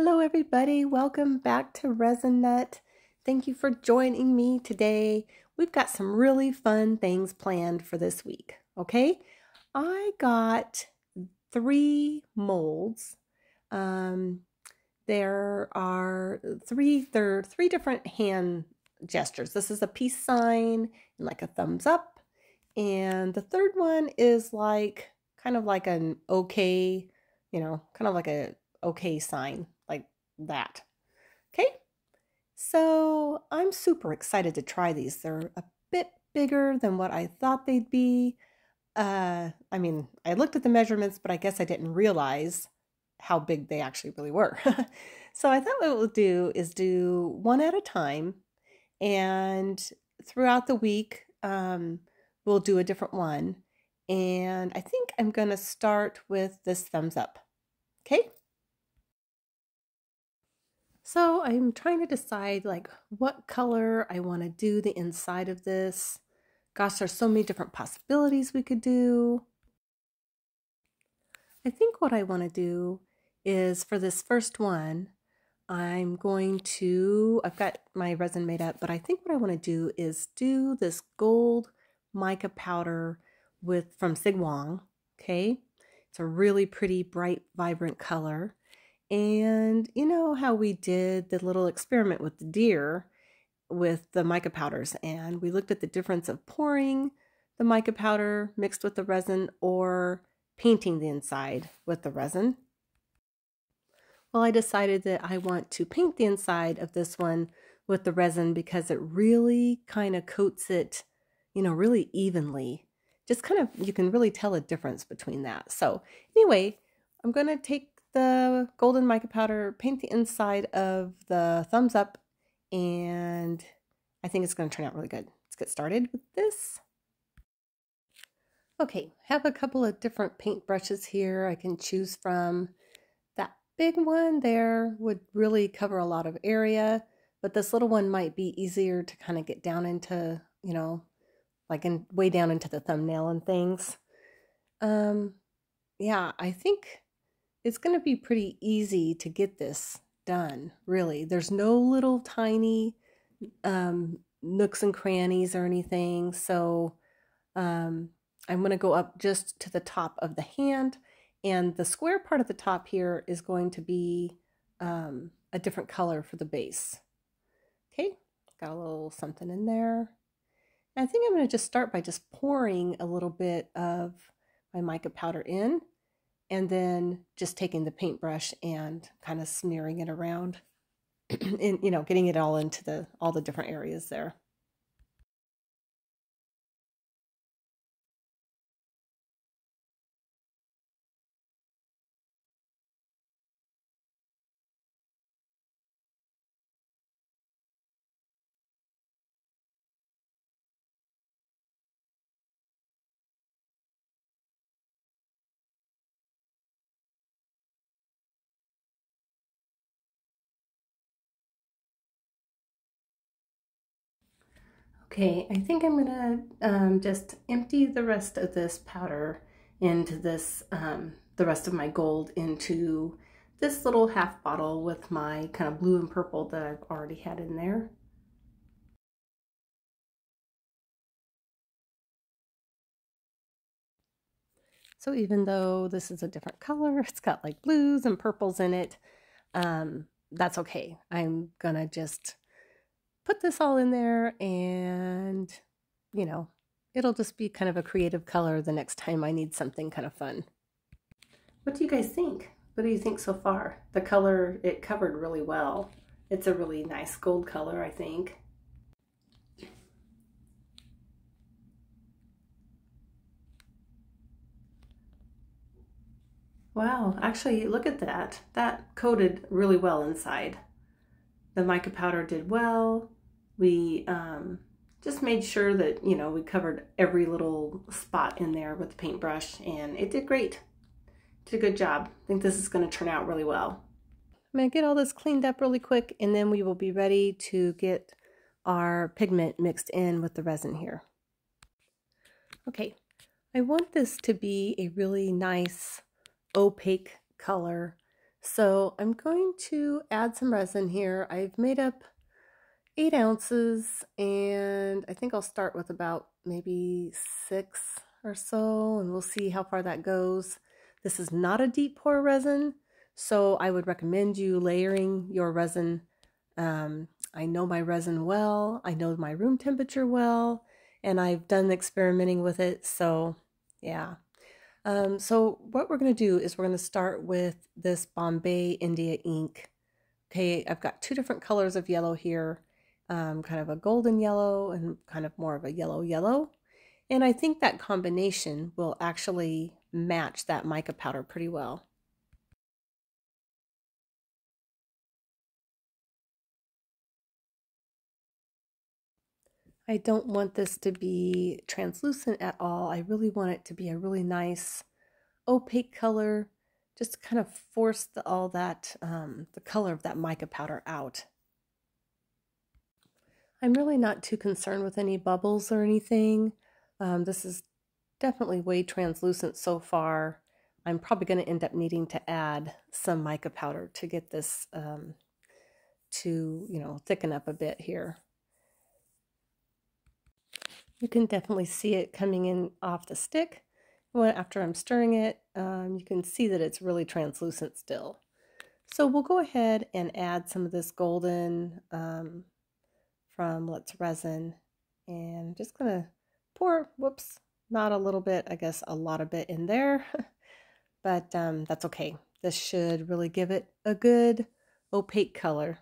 Hello everybody, welcome back to Resin. Thank you for joining me today. We've got some really fun things planned for this week, okay? I got 3 molds. There are three different hand gestures. This is a peace sign and like a thumbs up. And the third one is like kind of like an okay, kind of like a okay sign, like that. Okay, so I'm super excited to try these. They're a bit bigger than what I thought they'd be. I mean, I looked at the measurements, but I guess I didn't realize how big they actually really were. So I thought what we'll do is do one at a time, and throughout the week, we'll do a different one. And I think I'm going to start with this thumbs up. Okay? So I'm trying to decide like what color I want to do the inside of this. Gosh, there's so many different possibilities we could do. I think what I want to do is for this first one, I've got my resin made up, but I think what I want to do is do this gold mica powder from Sig Wong, okay? It's a really pretty, bright, vibrant color. And you know how we did the little experiment with the deer with the mica powders, and we looked at the difference of pouring the mica powder mixed with the resin or painting the inside with the resin. Well, I decided that I want to paint the inside of this one with the resin because it really kind of coats it, really evenly. Just kind of, you can really tell a difference between that. So anyway, I'm going to take the golden mica powder, paint the inside of the thumbs up, and I think it's going to turn out really good. Let's get started with this. Okay, have a couple of different paint brushes here I can choose from. That big one there would really cover a lot of area, but this little one might be easier to kind of get down into, way down into the thumbnail and things. Yeah, I think it's going to be pretty easy to get this done, really. There's no little tiny nooks and crannies or anything, so I'm going to go up just to the top of the hand, and the square part at the top here is going to be a different color for the base. Okay, got a little something in there. And I think I'm going to just start by just pouring a little bit of my mica powder in, and then just taking the paintbrush and kind of smearing it around and, getting it all into all the different areas there. Okay, I think I'm gonna just empty the rest of this powder into this, the rest of my gold into this little half bottle with my kind of blue and purple that I've already had in there. So even though this is a different color, it's got like blues and purples in it, that's okay. I'm gonna just put this all in there, and it'll just be kind of a creative color the next time I need something kind of fun. What do you guys think? What do you think so far? The color, it covered really well. It's a really nice gold color, I think. Wow, actually, look at that. That coated really well inside. The mica powder did well. We just made sure that, we covered every little spot in there with the paintbrush, and it did great. Did a good job. I think this is going to turn out really well. I'm going to get all this cleaned up really quick, and then we will be ready to get our pigment mixed in with the resin here. Okay, I want this to be a really nice opaque color. So I'm going to add some resin here. I've made up 8 ounces, and I think I'll start with about maybe 6 or so, and we'll see how far that goes. This is not a deep pour resin, so I would recommend you layering your resin. I know my resin well, I know my room temperature well, and I've done experimenting with it, so yeah. So what we're going to do is we're going to start with this Bombay India ink. Okay, I've got 2 different colors of yellow here, kind of a golden yellow and kind of more of a yellow yellow. And I think that combination will actually match that mica powder pretty well. I don't want this to be translucent at all. I really want it to be a really nice opaque color, just to kind of force all that, the color of that mica powder out. I'm really not too concerned with any bubbles or anything. This is definitely way translucent so far. I'm probably going to end up needing to add some mica powder to get this to, thicken up a bit here. You can definitely see it coming in off the stick. After I'm stirring it, you can see that it's really translucent still. So we'll go ahead and add some of this golden from Let's Resin, and just gonna pour, whoops, not a little bit, I guess a lot of it in there, but that's okay. This should really give it a good opaque color.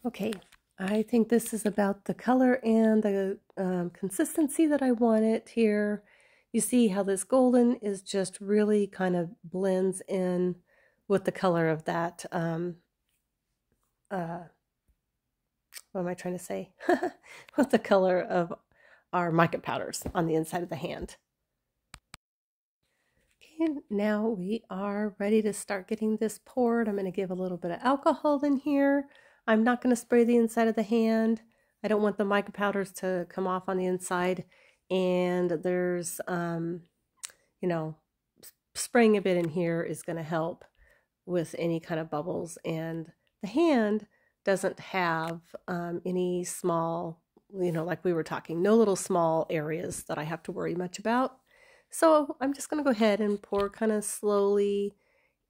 Okay, I think this is about the color and the consistency that I want it here. You see how this golden is just really kind of blends in with the color of that, what am I trying to say? With the color of our mica powders on the inside of the hand. Okay, now we are ready to start getting this poured. I'm going to give a little bit of alcohol in here. I'm not going to spray the inside of the hand. I don't want the mica powders to come off on the inside. And there's, spraying a bit in here is going to help with any kind of bubbles. And the hand doesn't have any small, like we were talking, no little small areas that I have to worry much about. So I'm just going to go ahead and pour kind of slowly,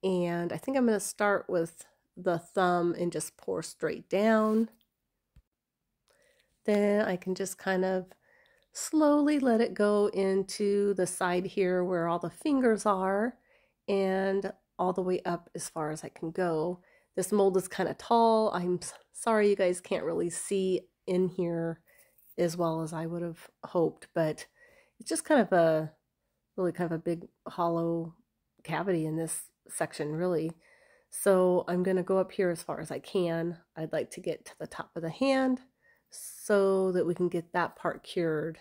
and I think I'm going to start with the thumb and just pour straight down. Then I can just kind of slowly let it go into the side here where all the fingers are, and all the way up as far as I can go. This mold is kind of tall. I'm sorry you guys can't really see in here as well as I would have hoped, but it's just kind of a really kind of a big hollow cavity in this section, really. So I'm going to go up here as far as I can. I'd like to get to the top of the hand so that we can get that part cured.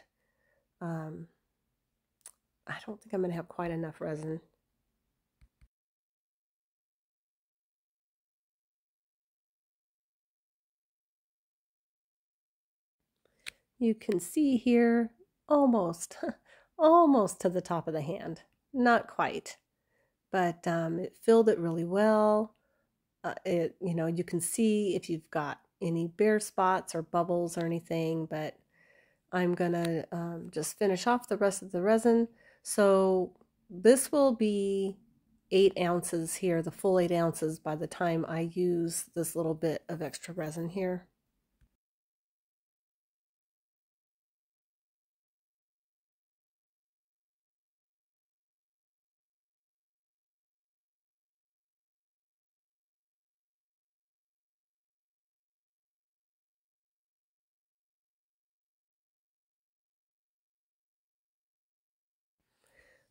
I don't think I'm going to have quite enough resin. You can see here almost, almost to the top of the hand. Not quite, but it filled it really well. You can see if you've got any bare spots or bubbles or anything, but I'm gonna just finish off the rest of the resin. So this will be 8 ounces here, the full 8 ounces by the time I use this little bit of extra resin here.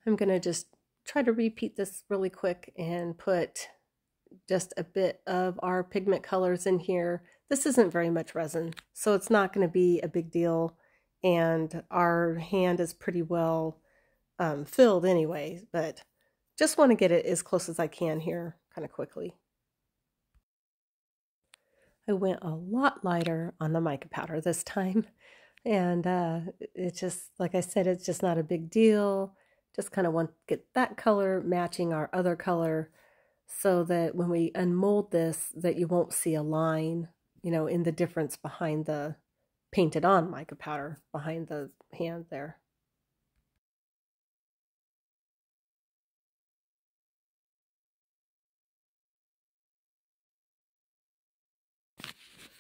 I'm going to just try to repeat this really quick and put just a bit of our pigment colors in here. This isn't very much resin, so it's not going to be a big deal, and our hand is pretty well filled anyway, but just want to get it as close as I can here kind of quickly. I went a lot lighter on the mica powder this time. And it's just, like I said, it's just not a big deal. Just kind of want to get that color matching our other color so that when we unmold this, that you won't see a line, in the difference behind the painted on mica powder behind the hand there.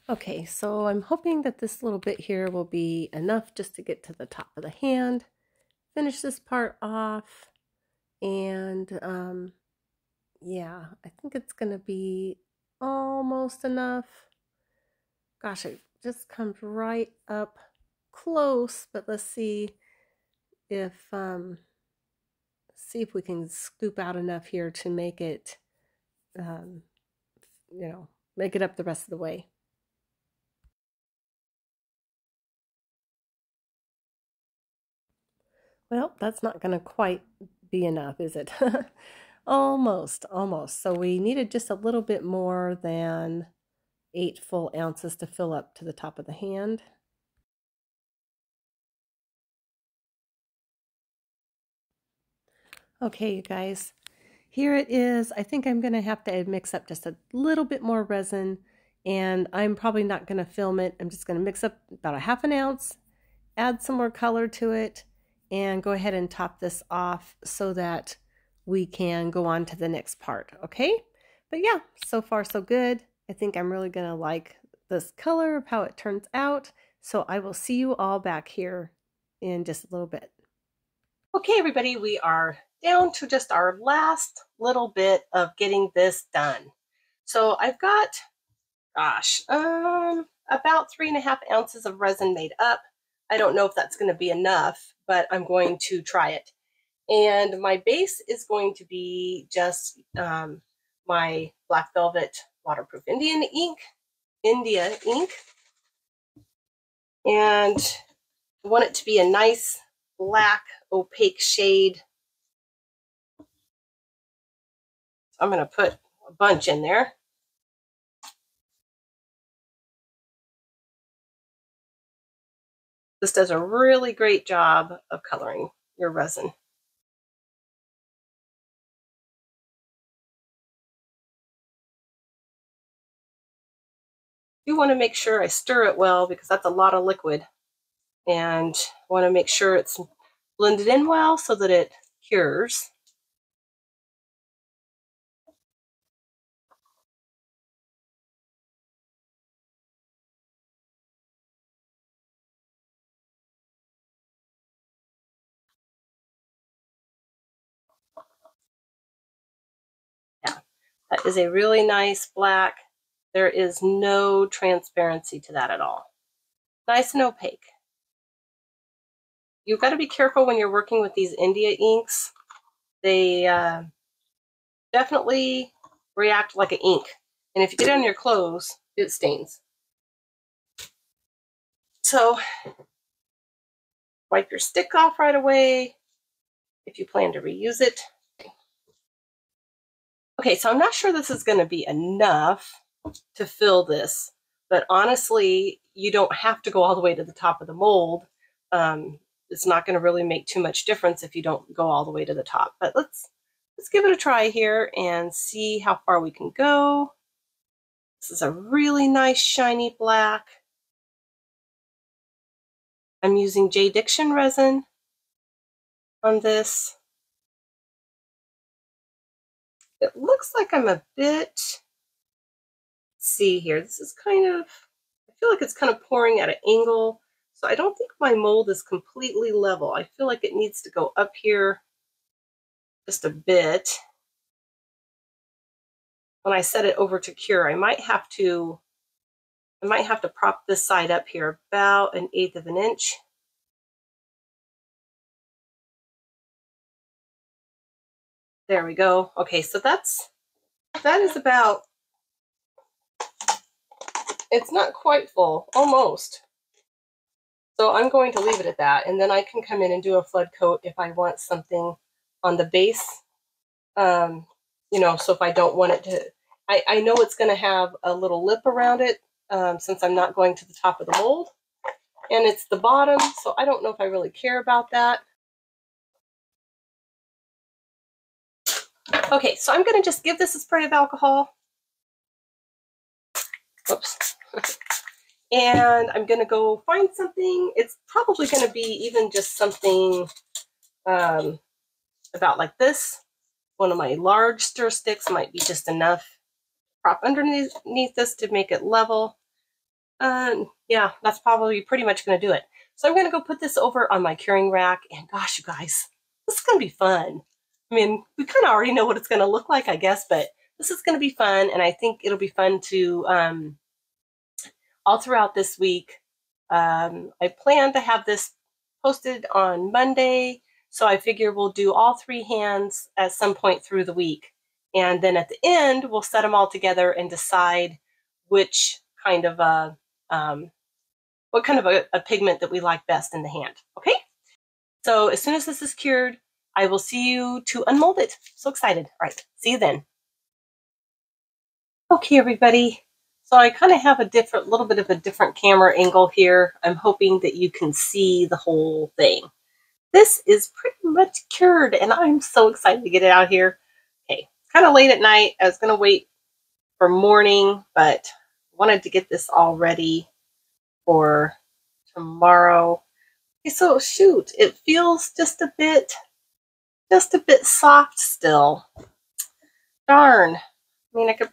Okay, so I'm hoping that this little bit here will be enough just to get to the top of the hand. Finish this part off, and yeah, I think it's gonna be almost enough. Gosh, it just comes right up close, but let's if see if we can scoop out enough here to make it um, make it up the rest of the way. Well, that's not going to quite be enough, is it? Almost, almost. So we needed just a little bit more than 8 full ounces to fill up to the top of the hand. Okay, you guys, here it is. I think I'm going to have to mix up just a little bit more resin, and I'm probably not going to film it. I'm just going to mix up about a half an ounce, add some more color to it, and go ahead and top this off so that we can go on to the next part, okay? But yeah, so far so good. I think I'm really gonna like this color of how it turns out. So I will see you all back here in just a little bit. Okay, everybody, we are down to just our last little bit of getting this done. So I've got, gosh, about 3.5 ounces of resin made up. I don't know if that's going to be enough, but I'm going to try it. And my base is going to be just my Black Velvet Waterproof India ink. And I want it to be a nice black opaque shade. I'm going to put a bunch in there. This does a really great job of coloring your resin. You want to make sure I stir it well because that's a lot of liquid, and want to make sure it's blended in well so that it cures. Yeah, that is a really nice black. There is no transparency to that at all. Nice and opaque. You've got to be careful when you're working with these India inks. They definitely react like an ink. And if you get it on your clothes, it stains. So wipe your stick off right away if you plan to reuse it. Okay, so I'm not sure this is going to be enough to fill this, but honestly, you don't have to go all the way to the top of the mold. It's not going to really make too much difference if you don't go all the way to the top. But let's give it a try here and see how far we can go. This is a really nice shiny black. I'm using J. Diction resin on this. It looks like I'm a bit, let's see here, this is kind of, I feel like it's kind of pouring at an angle. So I don't think my mold is completely level. I feel like it needs to go up here just a bit. When I set it over to cure, I might have to prop this side up here about 1/8 of an inch. There we go. Okay, so that is about, it's not quite full, almost. So I'm going to leave it at that, and then I can come in and do a flood coat if I want something on the base. So if I don't want it to, I know it's going to have a little lip around it since I'm not going to the top of the mold. and it's the bottom, so I don't know if I really care about that. Okay, so I'm going to just give this a spray of alcohol. Oops. And I'm going to go find something. It's probably going to be even just something about like this. One of my large stir sticks might be just enough. Prop underneath this to make it level. Yeah, that's probably pretty much going to do it. So I'm going to go put this over on my curing rack. And gosh, you guys, this is going to be fun. I mean, we kind of already know what it's going to look like, I guess, but this is going to be fun. And I think it'll be fun to, all throughout this week. I plan to have this posted on Monday. So I figure we'll do all 3 hands at some point through the week. And then at the end, we'll set them all together and decide which kind of what kind of a pigment that we like best in the hand. Okay, so as soon as this is cured, I will see you to unmold it. So excited. All right, see you then. Okay, everybody. So I kind of have a little bit of a different camera angle here. I'm hoping that you can see the whole thing. This is pretty much cured, and I'm so excited to get it out here. Okay, it's kind of late at night. I was going to wait for morning, but wanted to get this all ready for tomorrow. Okay, so shoot, it feels just a bit soft still. Darn. I mean, I can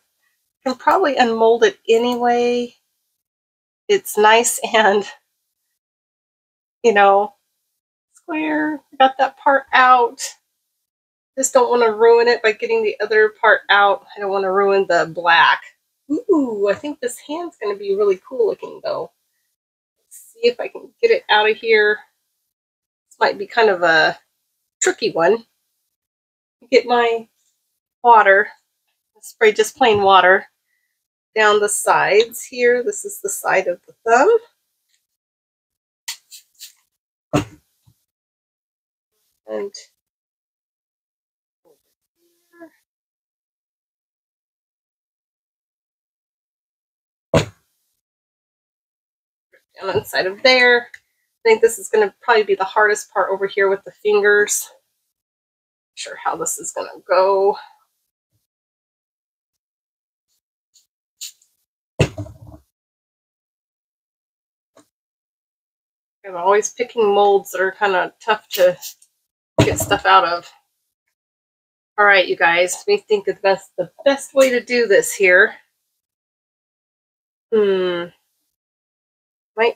probably unmold it anyway. It's nice and, you know, square. Got that part out. Just don't want to ruin it by getting the other part out. I don't want to ruin the black. Ooh, I think this hand's going to be really cool looking though. Let's see if I can get it out of here. This might be kind of a tricky one. Get my water. Spray just plain water down the sides here. This is the side of the thumb. And down the side of there. I think this is going to probably be the hardest part over here with the fingers. Not sure how this is going to go. I'm always picking molds that are kind of tough to get stuff out of. All right, you guys, let me think of the best way to do this here. Might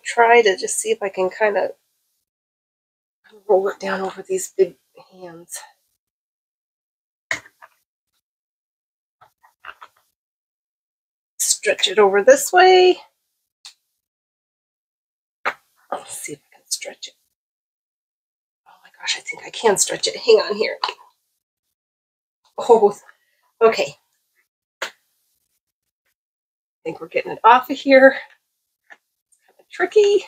try to just see if I can kind of roll it down over these big hands. Stretch it over this way. Let's see if I can stretch it. Oh my gosh, I think I can stretch it. Hang on here. Oh, okay. I think we're getting it off of here. It's kind of tricky.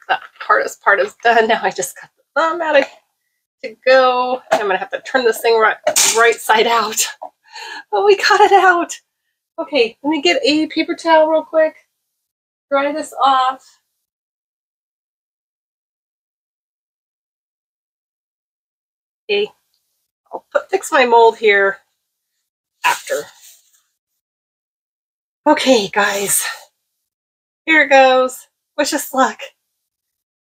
That hardest part is done. Now I just got the thumb out of to go. I'm gonna have to turn this thing right side out. Oh, we got it out. Okay, let me get a paper towel real quick. Dry this off. Okay, I'll fix my mold here after. Okay, guys, here it goes. Wish us luck.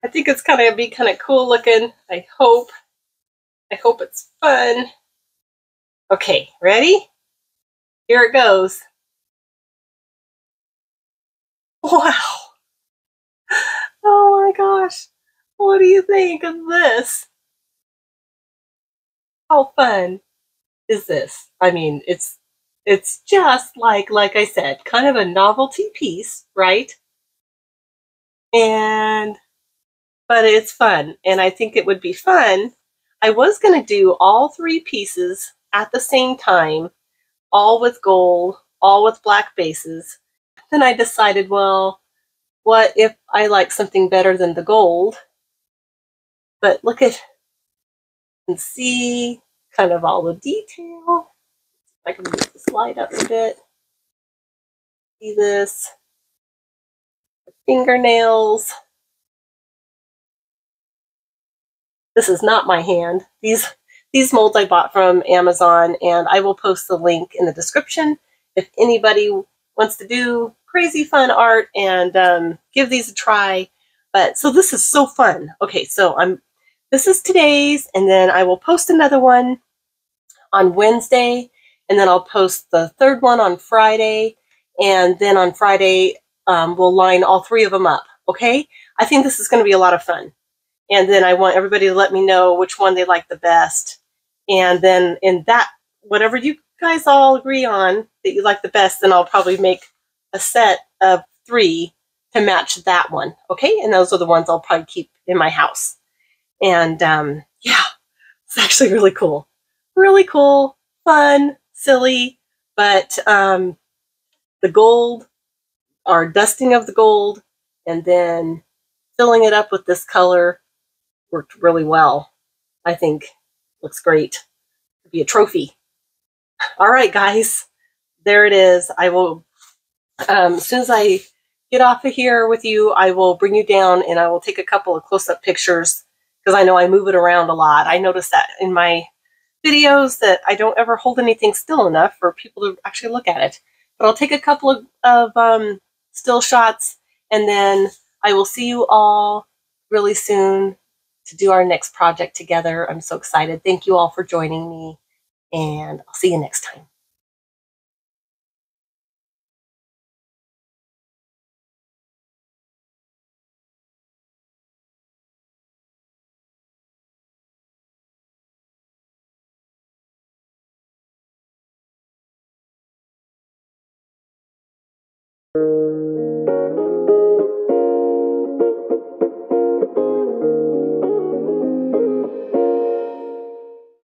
I think it's gonna be kind of cool looking. I hope it's fun. Okay, ready? Here it goes. Wow. Oh my gosh. What do you think of this? How fun is this? I mean, it's just like I said, kind of a novelty piece, right? But it's fun, and I think it would be fun. I was going to do all 3 pieces at the same time, all with gold, all with black bases. Then I decided, well, what if I like something better than the gold? But look at You can see kind of all the detail. I can move this light up a bit. See this? Fingernails. This is not my hand. These molds I bought from Amazon, and I will post the link in the description if anybody wants to do crazy fun art and give these a try. But so this is so fun. Okay, so this is today's, and then I will post another one on Wednesday, and then I'll post the third one on Friday, and then on Friday we'll line all three of them up. Okay, I think this is going to be a lot of fun. And then I want everybody to let me know which one they like the best. And then in that, whatever you guys all agree on that you like the best, then I'll probably make a set of 3 to match that one. Okay, and those are the ones I'll probably keep in my house. And yeah, it's actually really cool. Really cool, fun, silly, but the gold, our dusting of the gold, and then filling it up with this color worked really well. I think looks great. It'd be a trophy. All right, guys, there it is. I will, as soon as I get off of here with you, I will bring you down and I will take a couple of close-up pictures because I know I move it around a lot. I noticed that in my videos that I don't ever hold anything still enough for people to actually look at it. But I'll take a couple of still shots, and then I will see you all really soon to do our next project together. I'm so excited. Thank you all for joining me, and I'll see you next time.